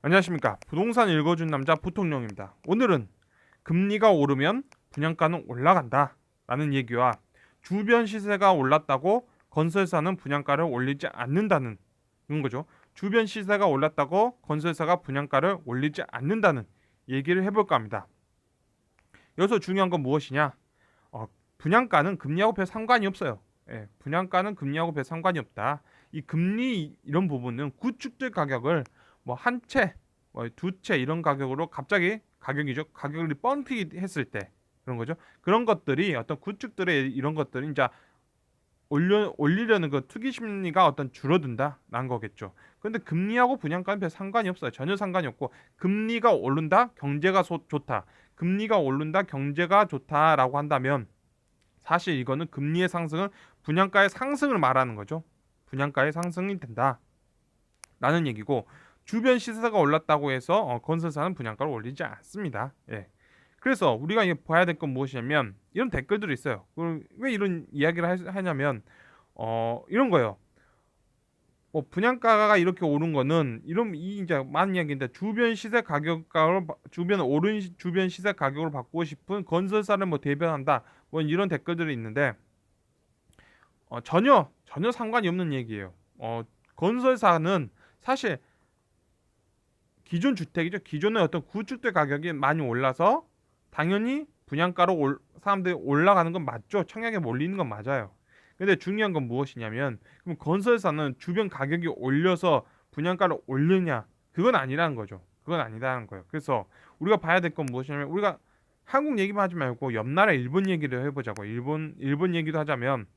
안녕하십니까. 부동산 읽어준 남자 부통령입니다. 오늘은 금리가 오르면 분양가는 올라간다 라는 얘기와 주변 시세가 올랐다고 건설사는 분양가를 올리지 않는다는 거죠. 주변 시세가 올랐다고 건설사가 분양가를 올리지 않는다는 얘기를 해볼까 합니다. 여기서 중요한 건 무엇이냐? 분양가는 금리하고 별 상관이 없어요. 예, 분양가는 금리하고 별 상관이 없다. 이 금리 이런 부분은 구축들 가격을 뭐 한 채, 뭐 두 채 이런 가격으로 갑자기 가격을 뻥튀기 했을 때 그런 거죠. 그런 것들이 어떤 구축들의 이런 것들이 이제 올리려는 그 투기 심리가 어떤 줄어든다라는 거겠죠. 그런데 금리하고 분양가는 별 상관이 없어요. 전혀 상관이 없고 금리가 오른다, 경제가 좋다. 금리가 오른다, 경제가 좋다라고 한다면 사실 이거는 금리의 상승은 분양가의 상승을 말하는 거죠. 분양가의 상승이 된다. 라는 얘기고 주변 시세가 올랐다고 해서 건설사는 분양가를 올리지 않습니다. 예. 그래서 우리가 봐야 될 건 무엇이냐면 이런 댓글들이 있어요. 왜 이런 이야기를 하냐면 이런 거예요. 뭐 분양가가 이렇게 오른 거는 이런 이 이제 많은 이야기인데 주변 시세 가격으로 바꾸고 싶은 건설사를 뭐 대변한다. 뭐 이런 댓글들이 있는데 전혀 상관이 없는 얘기예요. 건설사는 사실 기존 주택이죠. 기존의 어떤 구축대 가격이 많이 올라서 당연히 사람들이 올라가는 건 맞죠. 청약에 몰리는 건 맞아요. 근데 중요한 건 무엇이냐면 그럼 건설사는 주변 가격이 올려서 분양가를 올리냐? 그건 아니라는 거죠. 그건 아니라는 거예요. 그래서 우리가 봐야 될 건 무엇이냐면 우리가 한국 얘기만 하지 말고 옆 나라 일본 얘기를 해보자고. 일본 얘기도 하자면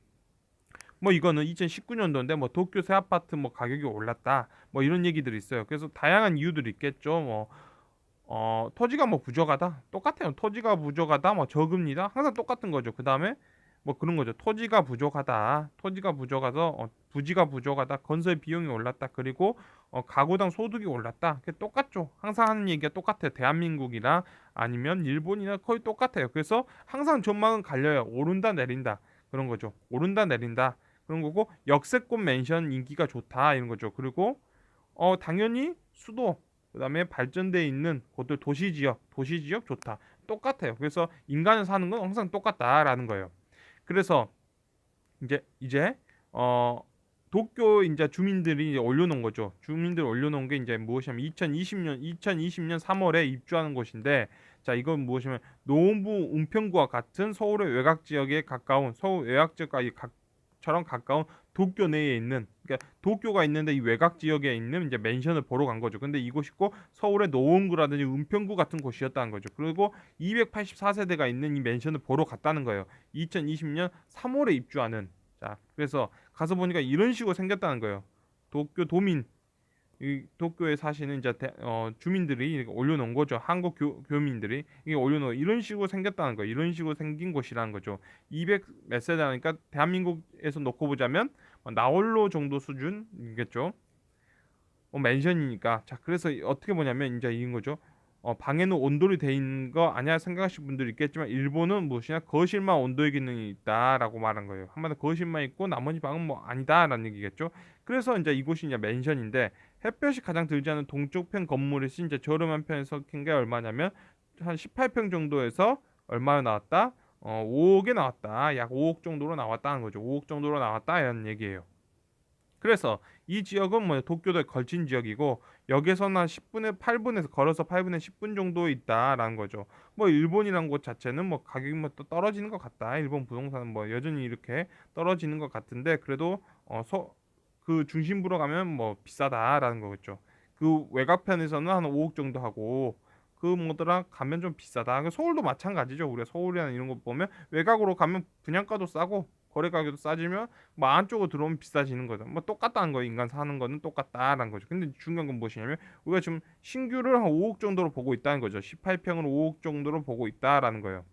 뭐 이거는 2019년도인데 뭐 도쿄 새 아파트 뭐 가격이 올랐다 뭐 이런 얘기들이 있어요. 그래서 다양한 이유들이 있겠죠. 뭐 토지가 뭐 부족하다 똑같아요. 토지가 부족하다 뭐 저금리다 항상 똑같은 거죠. 그 다음에 뭐 그런 거죠. 토지가 부족해서 부지가 부족하다, 건설 비용이 올랐다, 그리고 가구당 소득이 올랐다. 그게 똑같죠. 항상 하는 얘기가 똑같아요. 대한민국이나 아니면 일본이나 거의 똑같아요. 그래서 항상 전망은 갈려요. 오른다 내린다 그런 거죠. 오른다 내린다 그런 거고 역세권 맨션 인기가 좋다 이런 거죠. 그리고 당연히 수도 그다음에 발전돼 있는 곳들 도시 지역 좋다. 똑같아요. 그래서 인간은 사는 건 항상 똑같다라는 거예요. 그래서 이제 도쿄 이제 주민들이 이제 올려놓은 거죠. 주민들 올려놓은 게 이제 무엇이냐면 2020년 3월에 입주하는 곳인데, 자 이건 무엇이냐면 노원구 은평구와 같은 서울의 외곽 지역에 가까운 서울 외곽 지역과 처럼 가까운 도쿄 내에 있는, 그러니까 도쿄가 있는데 이 외곽 지역에 있는 이제 맨션을 보러 간 거죠. 근데 이곳이 꼭 서울의 노원구라든지 은평구 같은 곳이었다는 거죠. 그리고 284세대가 있는 이 맨션을 보러 갔다는 거예요. 2020년 3월에 입주하는. 자, 그래서 가서 보니까 이런 식으로 생겼다는 거예요. 도쿄 도민, 이 도쿄에 사시는 이제 주민들이 올려놓은 거죠. 한국 교민들이 이게 올려놓은 이런 식으로 생겼다는 거예요. 이런 식으로 생긴 곳이라는 거죠. 200 몇 세대니까 대한민국에서 놓고 보자면 나홀로 정도 수준이겠죠. 맨션이니까. 자, 그래서 어떻게 보냐면 이제 이런 거죠. 방에는 온돌이 돼 있는 거 아니야 생각하시는 분들이 있겠지만 일본은 무엇이냐 거실만 온돌 기능이 있다라고 말한 거예요. 한마디로 거실만 있고 나머지 방은 뭐 아니다라는 얘기겠죠. 그래서 이제 이곳이 이제 맨션인데 햇볕이 가장 들지 않은 동쪽 편 건물이 이제 저렴한 편에서 킨 게 얼마냐면 한 18평 정도에서 얼마나 나왔다? 5억에 나왔다. 약 5억 정도로 나왔다는 거죠. 5억 정도로 나왔다 이런 얘기예요. 그래서 이 지역은 뭐 도쿄도에 걸친 지역이고 여기서는 한 10분에 8분에서 걸어서 8분에 10분 정도 있다라는 거죠. 뭐 일본이란 곳 자체는 뭐 가격이 뭐 또 떨어지는 것 같다. 일본 부동산은 뭐 여전히 이렇게 떨어지는 것 같은데 그래도 그 중심부로 가면 뭐 비싸다라는 거겠죠. 그 외곽편에서는 한 5억 정도 하고 그 뭐더라 가면 좀 비싸다. 서울도 마찬가지죠. 우리가 서울이나 이런 거 보면 외곽으로 가면 분양가도 싸고 거래 가격도 싸지면 뭐 안쪽으로 들어오면 비싸지는 거죠. 뭐 똑같다는 거예요. 인간 사는 거는 똑같다라는 거죠. 근데 중요한 건 무엇이냐면 우리가 지금 신규를 한 5억 정도로 보고 있다는 거죠. 18평으로 5억 정도로 보고 있다라는 거예요.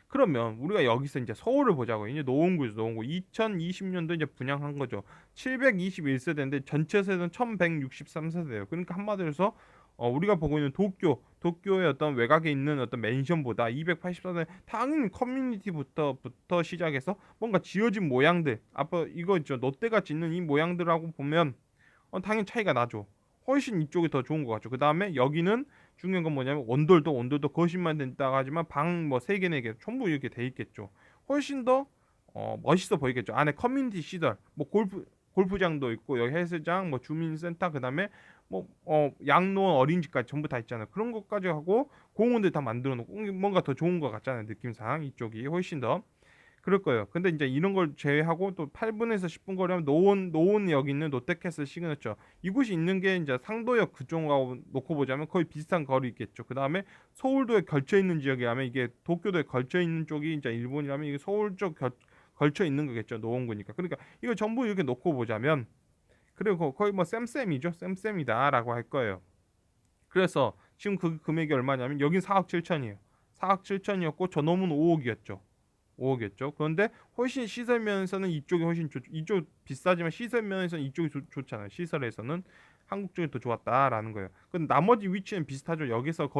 그러면 우리가 여기서 이제 서울을 보자고. 이제 노원구에서 노원구 2020년도 이제 분양한 거죠. 721세대인데 전체 세대는 1163세대예요. 그러니까 한마디로 해서 우리가 보고 있는 도쿄의 어떤 외곽에 있는 어떤 맨션보다 284대 당연히 커뮤니티부터 시작해서 뭔가 지어진 모양들, 아빠 이거 있죠, 롯데가 짓는 이 모양들하고 보면 당연히 차이가 나죠. 훨씬 이쪽이 더 좋은 것 같죠. 그 다음에 여기는 중요한 건 뭐냐면 온돌도 거실만 된다고 하지만 방 뭐 3개, 4개 전부 이렇게 돼 있겠죠. 훨씬 더 멋있어 보이겠죠. 안에 커뮤니티 시설, 뭐 골프장도 있고 여기 헬스장, 뭐 주민센터, 그다음에 뭐 양로원, 어린이집까지 전부 다 있잖아요. 그런 것까지 하고 공원들 다 만들어 놓고 뭔가 더 좋은 것 같잖아요. 느낌상 이쪽이 훨씬 더 그럴 거예요. 근데 이제 이런 걸 제외하고 또 8분에서 10분 거리면 노원 여기 있는 롯데캐슬 시그너처 이곳이 있는 게 이제 상도역 그쪽하고 놓고 보자면 거의 비슷한 거리 있겠죠. 그 다음에 서울도에 걸쳐 있는 지역에 하면 이게 도쿄도에 걸쳐 있는 쪽이 이제 일본이라면 이게 서울 쪽 걸쳐 있는 거겠죠. 노원구니까. 그러니까 이거 전부 이렇게 놓고 보자면 그리고 거의 뭐 쌤쌤이죠. 쌤쌤이다라고 할 거예요. 그래서 지금 그 금액이 얼마냐면 여긴 4억 7천이에요. 4억 7천이었고 저놈은 5억이었죠. 5억이었죠. 그런데 훨씬 시설 면에서는 이쪽이 훨씬 이쪽 비싸지만 시설 면에서는 이쪽이 좋잖아요. 시설에서는 한국 쪽이 더 좋았다라는 거예요. 근데 나머지 위치는 비슷하죠. 여기서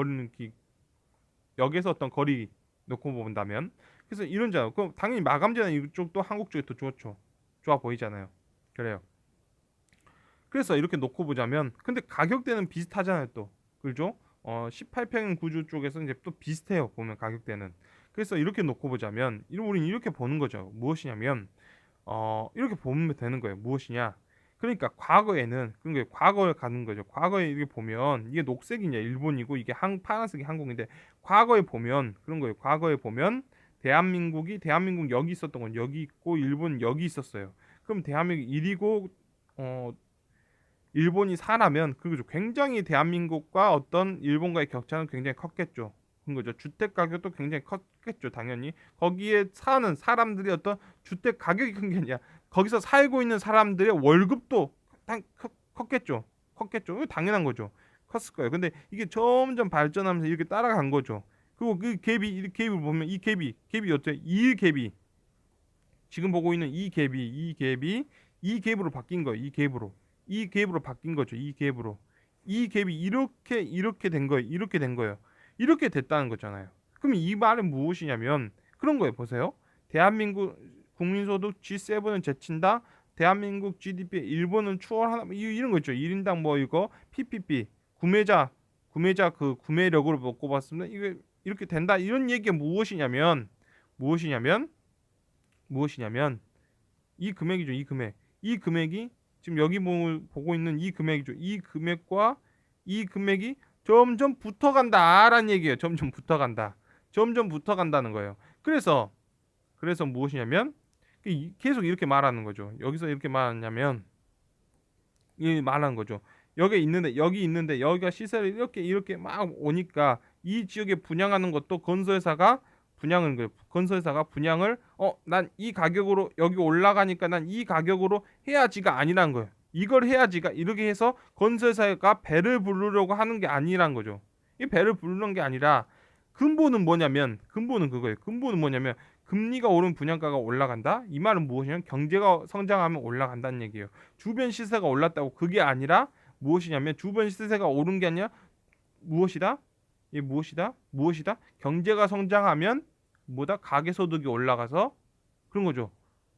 어떤 거리 놓고 본다면 그래서 이런잖아요. 그럼 당연히 마감재는 이쪽도 한국 쪽이 더 좋죠. 좋아 보이잖아요. 그래요. 그래서 이렇게 놓고 보자면 근데 가격대는 비슷하잖아요. 또 그죠? 18평 구조 쪽에서 이제 또 비슷해요. 보면 가격대는. 그래서 이렇게 놓고 보자면 우리는 이렇게 보는 거죠. 무엇이냐면 이렇게 보면 되는 거예요. 무엇이냐? 그러니까 과거에는 그러니까 과거에 가는 거죠. 과거에 이렇게 보면 이게 녹색이냐 일본이고 이게 파란색이 한국인데 과거에 보면 그런 거예요. 과거에 보면 대한민국 여기 있었던 건 여기 있고 일본 여기 있었어요. 그럼 대한민국 1이고 일본이 4라면 그거죠. 굉장히 대한민국과 어떤 일본과의 격차는 굉장히 컸겠죠. 그런 거죠. 주택 가격도 굉장히 컸겠죠. 당연히 거기에 사는 사람들이 어떤 주택 가격이 큰 게 아니라 거기서 살고 있는 사람들의 월급도 컸겠죠. 컸겠죠. 이거 당연한 거죠. 컸을 거예요. 근데 이게 점점 발전하면서 이렇게 따라간 거죠. 그리고 그 갭이 이 갭을 보면 이 갭이 어때? 이 갭이 지금 보고 있는 이 갭으로 바뀐 거예요. 이 갭으로 바뀐 거죠. 이 갭으로. 이 갭이 이렇게 된 거예요. 이렇게 된 거예요. 이렇게 됐다는 거잖아요. 그럼 이 말은 무엇이냐면 그런 거예요. 보세요. 대한민국 국민소득 G7은 제친다. 대한민국 GDP 일본은 추월하나 이런 거 있죠. 1인당 뭐 이거 PPP 구매자 그 구매력으로 먹고 봤습니다. 이게 이렇게 된다. 이런 얘기가 무엇이냐면 이 금액이죠. 이 금액이 지금 여기 보고 있는 이 금액이죠. 이 금액과 이 금액이 점점 붙어간다라는 얘기예요. 점점 붙어간다는 거예요. 그래서 무엇이냐면 계속 이렇게 말하는 거죠. 여기서 이렇게 말하냐면 이 말하는 거죠. 여기 있는데 여기가 시설이 이렇게 막 오니까 이 지역에 분양하는 것도 건설회사가 분양을 난 이 가격으로 여기 올라가니까 난 이 가격으로 해야지가 아니란 거예요. 이걸 해야지가 이렇게 해서 건설사가 배를 부르려고 하는 게 아니란 거죠. 이 배를 부르는 게 아니라 근본은 그거예요. 근본은 뭐냐면 금리가 오른 분양가가 올라간다. 이 말은 무엇이냐면 경제가 성장하면 올라간다는 얘기예요. 주변 시세가 올랐다고 그게 아니라 무엇이냐면 주변 시세가 오른 게 아니라 무엇이다? 이 무엇이다? 경제가 성장하면 뭐다? 가계소득이 올라가서 그런 거죠.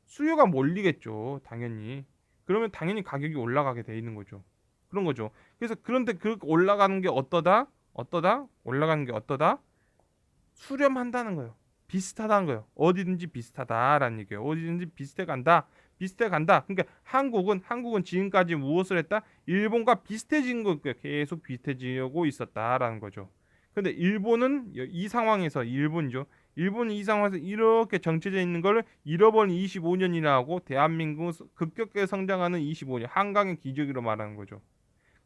수요가 몰리겠죠. 당연히. 그러면 당연히 가격이 올라가게 돼 있는 거죠. 그런 거죠. 그래서 그런데 그 올라가는 게 올라가는 게 어떠다? 수렴한다는 거예요. 비슷하다는 거예요. 어디든지 비슷하다라는 얘기예요. 어디든지 비슷해 간다. 그러니까 한국은 지금까지 무엇을 했다? 일본과 비슷해진 거 계속 비슷해지고 있었다라는 거죠. 근데 일본은 이 상황에서 일본은 이 상황에서 이렇게 정체되어 있는 걸 잃어버린 25년이나 하고 대한민국은 급격하게 성장하는 25년 한강의 기적으로 말하는 거죠.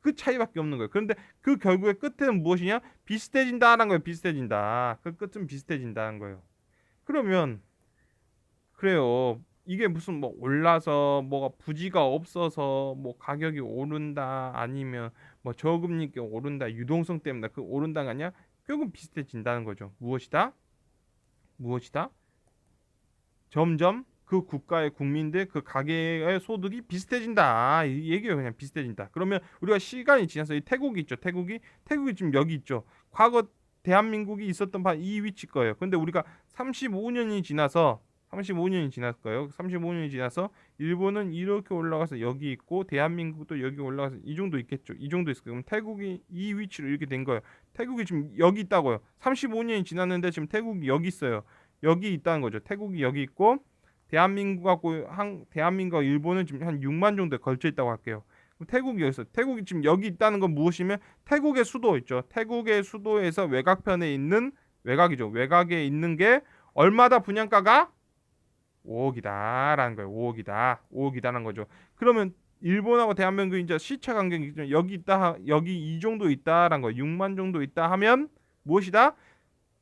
그 차이밖에 없는 거예요. 그런데 그 결국의 끝에는 무엇이냐? 비슷해진다라는 거예요. 비슷해진다. 그 끝은 비슷해진다는 거예요. 그러면 그래요. 이게 무슨 뭐 올라서 뭐가 부지가 없어서 뭐 가격이 오른다 아니면 뭐 저금리가 오른다 유동성 때문에 그 오른다가 아니야? 결국 비슷해진다는 거죠. 무엇이다? 점점 그 국가의 국민들 그 가계의 소득이 비슷해진다. 이 얘기예요. 그냥 비슷해진다. 그러면 우리가 시간이 지나서 이 태국이 있죠. 태국이 지금 여기 있죠. 과거 대한민국이 있었던 이 위치 거예요. 근데 우리가 35년이 지나서 35년이 지났을까요? 35년이 지나서 일본은 이렇게 올라가서 여기 있고 대한민국도 여기 올라가서 이 정도 있겠죠. 이 정도 있을 거예요. 그럼 태국이 이 위치로 이렇게 된 거예요. 태국이 지금 여기 있다고요. 35년이 지났는데 지금 태국이 여기 있어요. 여기 있다는 거죠. 태국이 여기 있고 대한민국과 일본은 지금 한 6만 정도에 걸쳐 있다고 할게요. 그럼 태국이 여기 있어. 태국이 지금 여기 있다는 건 무엇이면 태국의 수도 있죠. 태국의 수도에서 외곽편에 있는 외곽이죠. 외곽에 있는 게 얼마다 분양가가 5억이다라는 거예요. 5억이다. 5억이다라는 거죠. 그러면 일본하고 대한민국이 이제 시차 간격이 여기 있다, 여기 이 정도 있다라는 거예요. 6만 정도 있다 하면 무엇이다?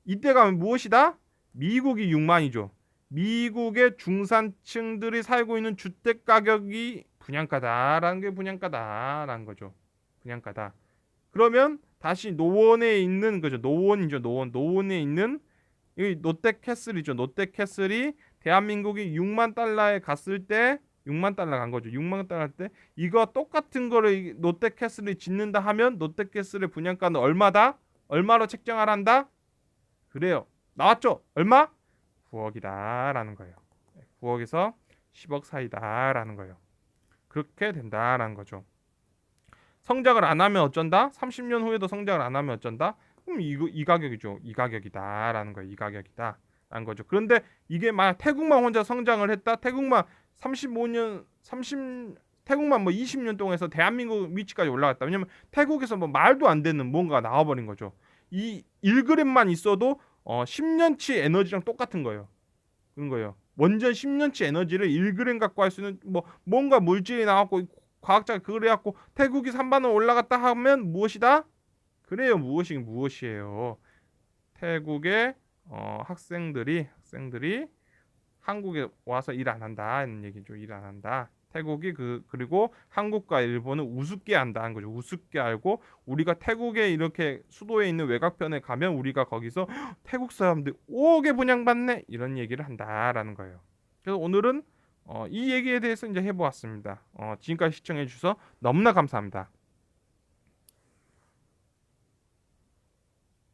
이때 가면 무엇이다? 미국이 6만이죠. 미국의 중산층들이 살고 있는 주택 가격이 분양가다라는 게 분양가다라는 거죠. 분양가다. 그러면 다시 노원에 있는 거죠. 노원이죠. 노원에 있는 이 롯데캐슬이죠. 롯데캐슬이 대한민국이 6만 달러에 갔을 때 6만 달러 간 거죠. 6만 달러 할 때 이거 똑같은 거를 롯데캐슬이 짓는다 하면 롯데캐슬의 분양가는 얼마다? 얼마로 책정을 한다? 그래요. 나왔죠? 얼마? 9억이다라는 거예요. 9억에서 10억 사이다라는 거예요. 그렇게 된다라는 거죠. 성장을 안 하면 어쩐다? 30년 후에도 성장을 안 하면 어쩐다? 그럼 이 가격이죠. 이 가격이다라는 거예요. 이 가격이다라는 거죠. 그런데 이게 만약 태국만 혼자 성장을 했다. 태국만 35년 30 태국만 뭐 20년 동안 해서 대한민국 위치까지 올라갔다. 왜냐면 태국에서 뭐 말도 안 되는 뭔가가 나와버린 거죠. 이 1g만 있어도 10년치 에너지랑 똑같은 거예요. 그런 거예요. 원전 10년치 에너지를 1g 갖고 할 수 있는 뭐 뭔가 물질이 나왔고 과학자가 그걸 해갖고 태국이 3반을 올라갔다 하면 무엇이다? 그래요. 무엇이에요. 태국의 학생들이 한국에 와서 일 안 한다 이런 얘기죠. 일 안 한다. 태국이 그리고 한국과 일본을 우습게 한다는 거죠. 우습게 알고 우리가 태국에 이렇게 수도에 있는 외곽편에 가면 우리가 거기서 태국 사람들 5억에 분양받네 이런 얘기를 한다라는 거예요. 그래서 오늘은 이 얘기에 대해서 이제 해보았습니다. 지금까지 시청해 주셔서 너무나 감사합니다.